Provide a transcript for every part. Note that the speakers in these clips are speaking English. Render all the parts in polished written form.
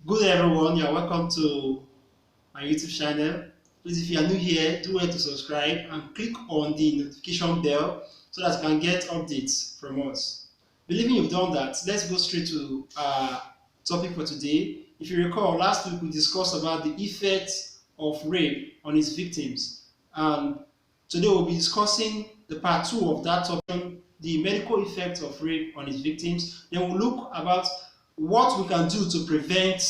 Good day, everyone. You're welcome to my YouTube channel. Please, if you are new here, do well to subscribe and click on the notification bell so that you can get updates from us. Believing you've done that, let's go straight to our topic for today. If you recall, last week we discussed about the effects of rape on its victims, and today we'll be discussing the part 2 of that topic, the medical effects of rape on its victims. Then we'll look about what we can do to prevent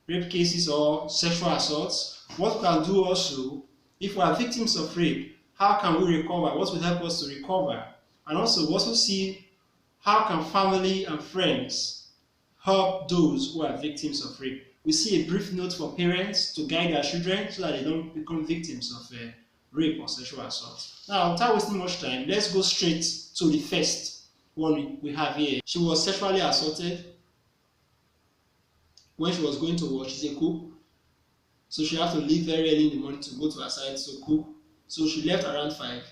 rape cases or sexual assaults, what we can do also if we are victims of rape, how can we recover, what will help us to recover, and also we'll also see how can family and friends help those who are victims of rape. We see a brief note for parents to guide their children so that they don't become victims of rape or sexual assault. Now, without wasting much time, let's go straight to the first one we have here. She was sexually assaulted when she was going to work. She's a cook, so she had to leave very early in the morning to go to her site to cook. So she left around 5.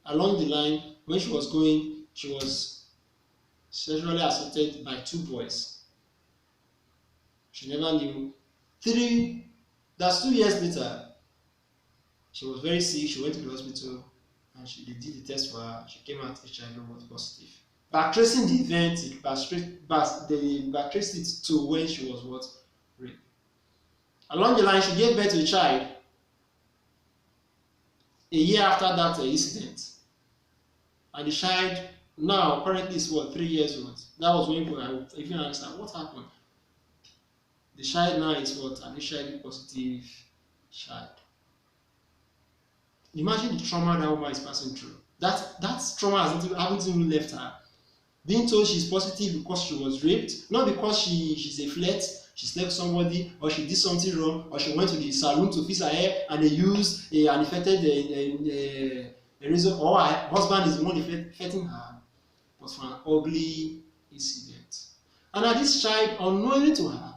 Along the line, when she was going, she was sexually assaulted by 2 boys. She never knew. 2 years later, she was very sick. She went to the hospital and they did the test for her. She came out HIV positive. Backtracing the event, they backtraced it to when she was raped. Along the line, she gave birth to a child a year after that incident, and the child now currently is 3 years old. That was when I even understand what happened. The child now is an HIV positive child. Imagine the trauma that woman is passing through. That trauma hasn't even left her. Being told she's positive because she was raped, not because she's a flirt, she slept with somebody, or she did something wrong, or she went to the salon to fix her hair and they used an infected razor, or her husband is the one infecting her, but for an ugly incident. And now this child, unknowingly to her,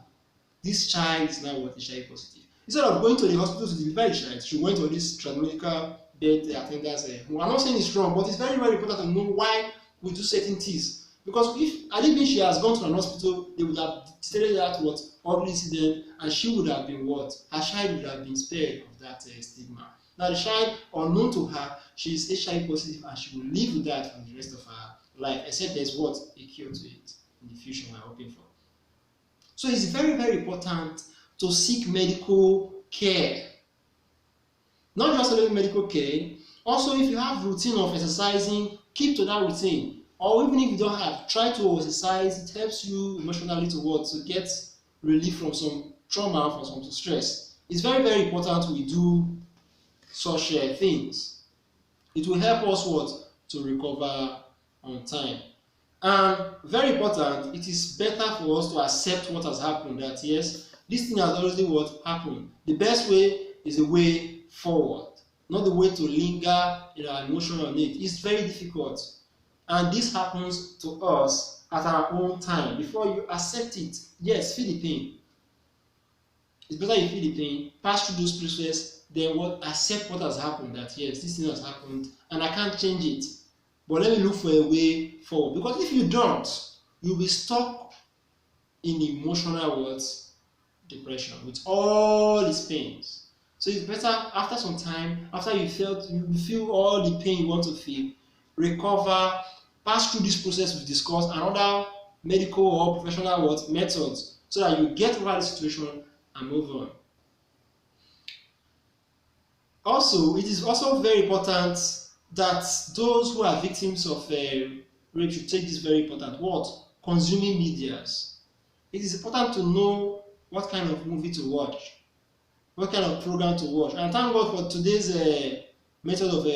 this child is now HIV positive. Instead of going to the hospital to deliver the child, she went to this transmedical bed attendants. I'm not saying it's wrong, but it's very, very important to know why we do certain things. Because if I didn't mean she has gone to an hospital, they would have stated that ugly incident, and she would have been Her child would have been spared of that stigma. Now the child, unknown to her, she is HIV positive, and she will live with that for the rest of her life, except there's a cure to it in the future we're hoping for. So it's very, very important to seek medical care. Not just only medical care, also if you have routine of exercising, keep to that routine. Or even if you don't have, try to exercise. It helps you emotionally to get relief from some trauma, from some stress. It's very, very important we do such things. It will help us to recover on time. And very important, it is better for us to accept what has happened, that yes, this thing has already happened. The best way is the way forward, not the way to linger in our emotion on it. It's very difficult. And this happens to us at our own time. Before you accept it, yes, feel the pain. It's better you feel the pain, pass through those processes, then accept what has happened, that yes, this thing has happened and I can't change it. But let me look for a way forward. Because if you don't, you'll be stuck in emotional depression with all its pains. So it's better after some time, after you feel all the pain you want to feel, recover, pass through this process we've discussed, and other medical or professional methods, so that you get over the situation and move on. Also, it is also very important that those who are victims of rape should take this very important consuming medias. It is important to know what kind of movie to watch, what kind of program to watch. And thank God for today's method of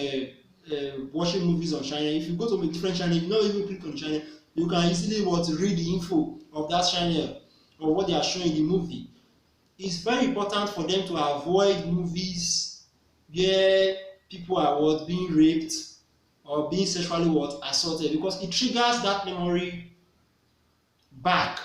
watching movies on channel. If you go to a different channel, if you don't even click on channel, you can easily read the info of that channel or what they are showing in the movie. It's very important for them to avoid movies where people are being raped or being sexually assaulted, because it triggers that memory back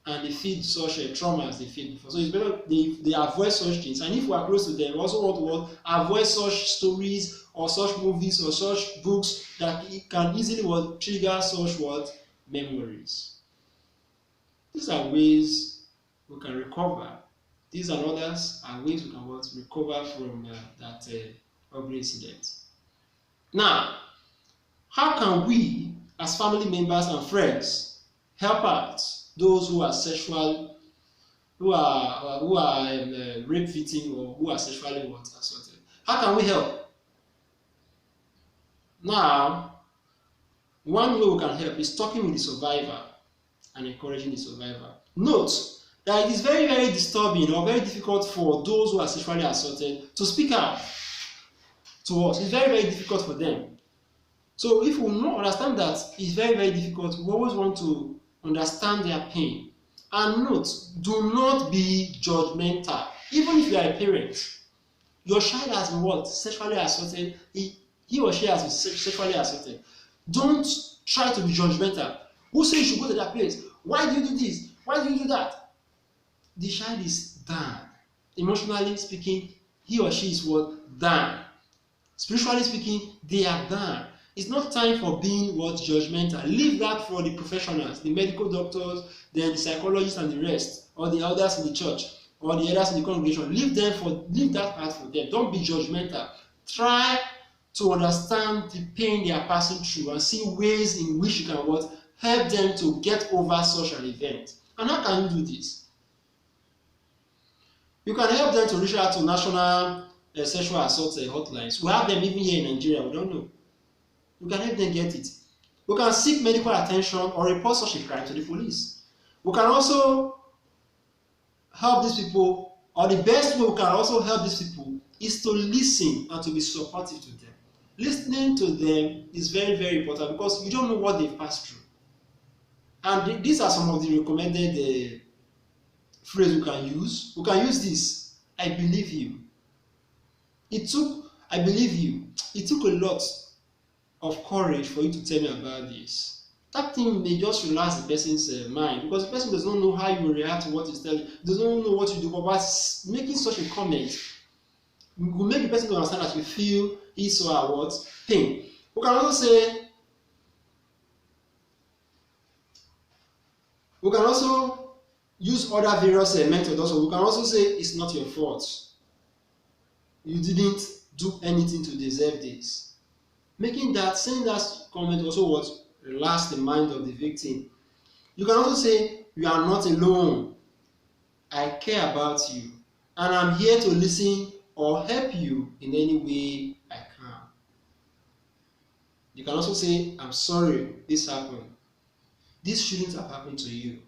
and they feel such trauma as they feel before. So it's better they avoid such things. And if we are close to them, we also want to avoid such stories or such movies or such books that it can easily trigger such memories. These these are ways we can recover. These and others are ways we can recover from that ugly incident. Now, how can we, as family members and friends, help out those who are rape victims or who are sexually assaulted? How can we help? Now, one way we can help is talking with the survivor and encouraging the survivor. Note that it is very, very disturbing or very difficult for those who are sexually assaulted to speak out to us. It's very, very difficult for them. So if we not understand that it's very, very difficult, we always want to understand their pain. And note, do not be judgmental. Even if you are a parent, your child has been sexually assaulted, he or she has been sexually assaulted. Don't try to be judgmental. Who says you should go to that place? Why do you do this? Why do you do that? The child is down. Emotionally speaking, he or she is down. Spiritually speaking, they are down. It's not time for being judgmental. Leave that for the professionals, the medical doctors, then the psychologists and the rest, or the elders in the church, or the elders in the congregation. Leave that part for them. Don't be judgmental. Try to understand the pain they are passing through and see ways in which you can help them to get over such an event. And how can you do this? You can help them to reach out to national sexual assault hotlines. We have them even here in Nigeria. We don't know. You can help them get it. We can seek medical attention or report such a crime to the police. We can also help these people, or the best way we can also help these people is to listen and to be supportive to them. Listening to them is very, very important because you don't know what they've passed through. And these are some of the recommended phrases we can use. We can use this: I believe you. I believe you. It took a lot of courage for you to tell me about this. That thing may just relax the person's mind because the person does not know how you will react to what he's telling, does not know what you do. But by making such a comment, you will make the person to understand that you feel his or her pain. We can also use other various methods. Also, we can also say it's not your fault. You didn't do anything to deserve this. Saying that comment also relax the mind of the victim. You can also say, you are not alone. I care about you, and I'm here to listen or help you in any way I can. You can also say, I'm sorry this happened. This shouldn't have happened to you.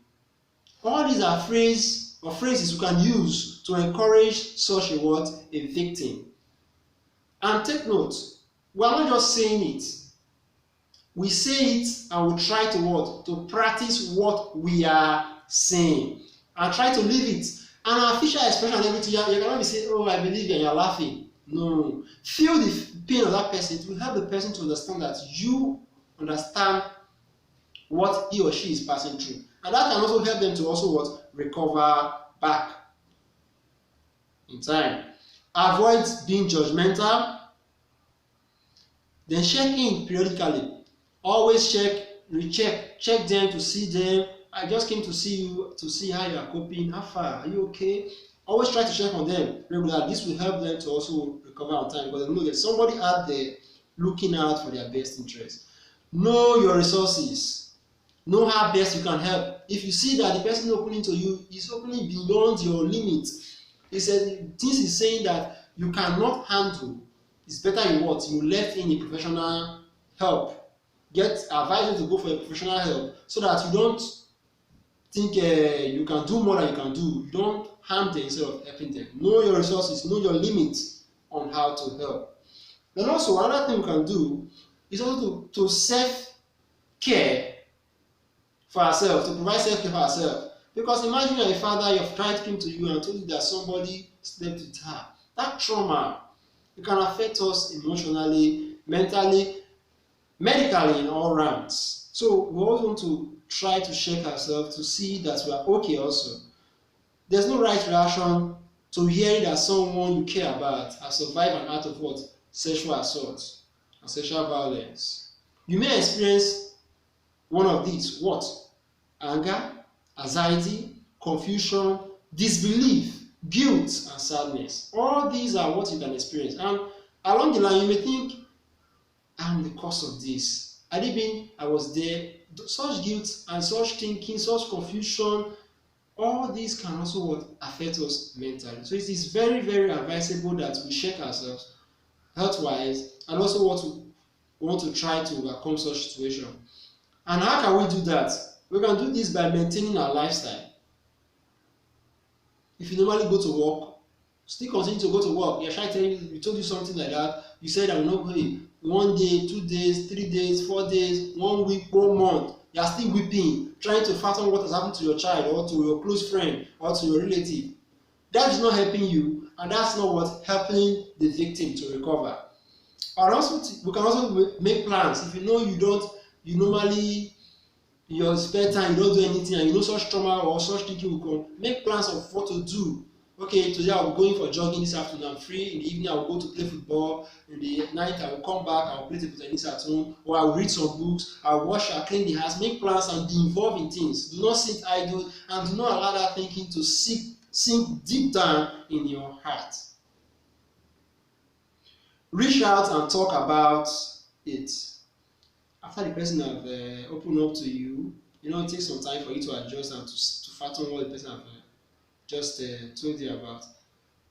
All these are phrases you can use to encourage such a victim. And take note, we are not just saying it. We say it and we try to practice what we are saying and try to live it. And our facial expression and everything, you cannot be saying, oh, I believe you, and you're laughing. No. Feel the pain of that person. It will help the person to understand that you understand what he or she is passing through. And that can also help them to also recover back in time. Avoid being judgmental. Then check in periodically. Always check them to see them. I just came to see you to see how you are coping. How far? Are you okay? Always try to check on them regularly. This will help them to also recover on time because they know there's somebody out there looking out for their best interest. Know your resources. Know how best you can help. If you see that the person opening to you is opening beyond your limit, he said things is saying that you cannot handle, it's better you let in a professional help. Advise you to go for a professional help so that you don't think you can do more than you can do. You don't harm them instead of helping them. Know your resources, know your limits on how to help. Then also another thing you can do is also to self-care for ourselves, to provide self-care for ourselves. Because imagine you're a father, your child came to you and told you that somebody slept with her. That trauma, it can affect us emotionally, mentally, medically in all rounds. So we always want to try to check ourselves to see that we are okay also. There's no right reaction to hearing that someone you care about has survived an act of sexual assault and sexual violence. You may experience one of these, anger, anxiety, confusion, disbelief, guilt, and sadness. All these are what you can experience. And along the line, you may think, I'm the cause of this. Had it been I was there, such guilt and such thinking, such confusion, all these can also what affect us mentally. So it is very, very advisable that we check ourselves health-wise and also what we want to try to overcome such situation. And how can we do that? We can do this by maintaining our lifestyle. If you normally go to work, still continue to go to work. Your child told you something like that. You said I'm not going. 1 day, 2 days, 3 days, 4 days, 1 week, 1 month. You are still weeping, trying to fathom what has happened to your child or to your close friend or to your relative. That is not helping you, and that's not what helping the victim to recover. And also, we can also make plans. If you know you normally in your spare time you don't do anything, and you know such trauma or such thinking will come, make plans of what to do. Okay, today I'll be going for jogging this afternoon. I'm free. In the evening, I'll go to play football. In the night, I will come back. I'll play table tennis at home, or I'll read some books. I'll wash, I'll clean the house. Make plans and be involved in things. Do not sit idle, and do not allow that thinking to sink deep down in your heart. Reach out and talk about it. After the person have opened up to you, it takes some time for you to adjust and to fathom what the person have just told you about.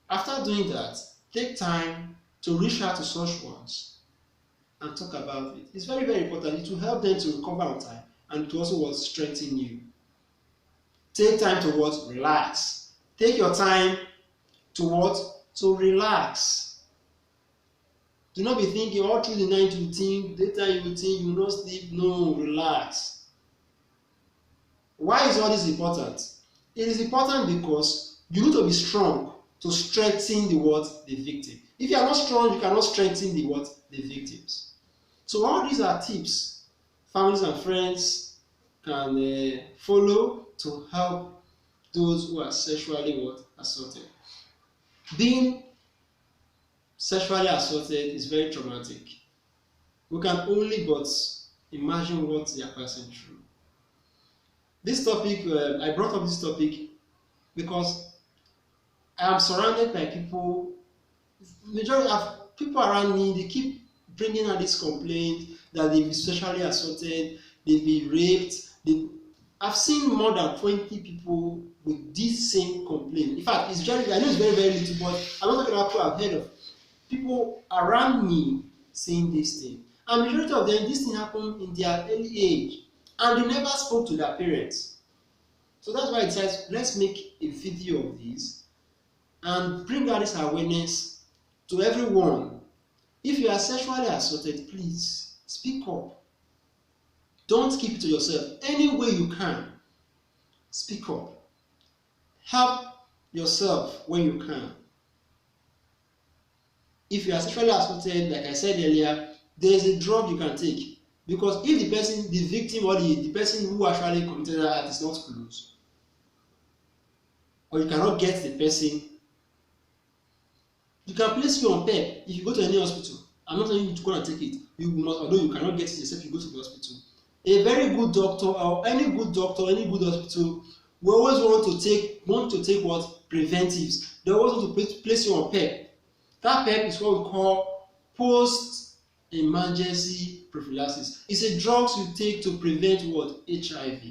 After doing that, take time to reach out to such ones and talk about it. It's very, very important. It will help them to recover on time, and to also strengthen you. Take time to relax. Take your time to relax. Do not be thinking all through the night you think, daytime you think, you will not sleep. No, relax. Why is all this important? It is important because you need to be strong to strengthen the victim. If you are not strong, you cannot strengthen the victims. So all these are tips families and friends can follow to help those who are sexually assaulted. Being sexually assaulted is very traumatic. We can only but imagine what they are passing through. This topic, I brought up this topic because I am surrounded by people. Majority of people around me, they keep bringing out this complaint that they've been sexually assaulted, they've been raped. I've seen more than 20 people with this same complaint. In fact, I know it's very, very little, but I'm not talking about people I've heard of. People around me saying this thing. And majority of them, this thing happened in their early age. And they never spoke to their parents. So that's why it says, let's make a video of this and bring out this awareness to everyone. If you are sexually assaulted, please speak up. Don't keep it to yourself. Any way you can, speak up. Help yourself when you can. If you are sexually assaulted, like I said earlier, there is a drug you can take. Because if the victim or the person who actually committed that is not close, or you cannot get the person, you can place you on PEP. If you go to any hospital, I'm not telling you to go and take it. You must, although you cannot get it except you go to the hospital. A very good doctor or any good doctor, any good hospital, we always want to take what? Preventives. They always want to place you on PEP. That PEP is what we call post-emergency prophylaxis. It's a drug you take to prevent what? HIV.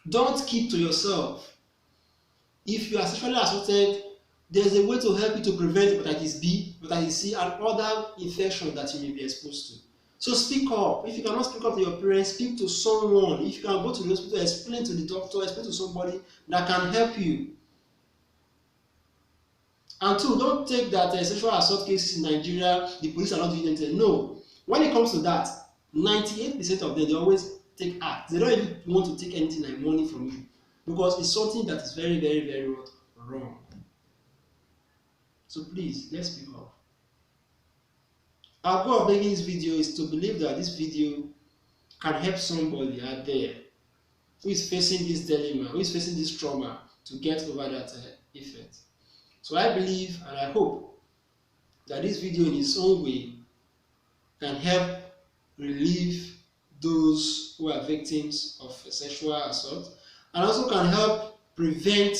Don't keep to yourself. If you are sexually assaulted, there's a way to help you to prevent hepatitis B, hepatitis C, and other infections that you may be exposed to. So speak up. If you cannot speak up to your parents, speak to someone. If you can go to the hospital, explain to the doctor, explain to somebody that can help you. And two, don't take that sexual assault cases in Nigeria, the police are not doing anything. No. When it comes to that, 98% of them, they always take act. They don't even want to take anything like money from you. Because it's something that is very, very, very wrong. So please, let's speak up. Our goal of making this video is to believe that this video can help somebody out there who is facing this dilemma, who is facing this trauma, to get over that effect. So I believe and I hope that this video in its own way can help relieve those who are victims of sexual assault and also can help prevent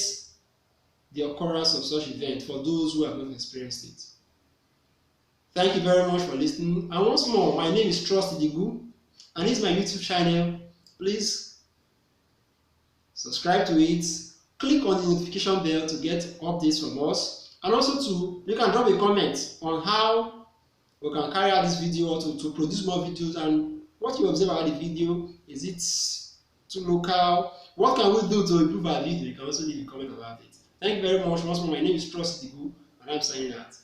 the occurrence of such events for those who have not experienced it. Thank you very much for listening. And once more, my name is Trust Idigu, and this is my YouTube channel. Please subscribe to it, click on the notification bell to get updates from us, and also you can drop a comment on how we can carry out this video to produce more videos, and what you observe about the video. Is it too local? What can we do to improve our video? You can also leave a comment about it. Thank you very much. Once more, my name is Trust Idigu, and I'm signing out.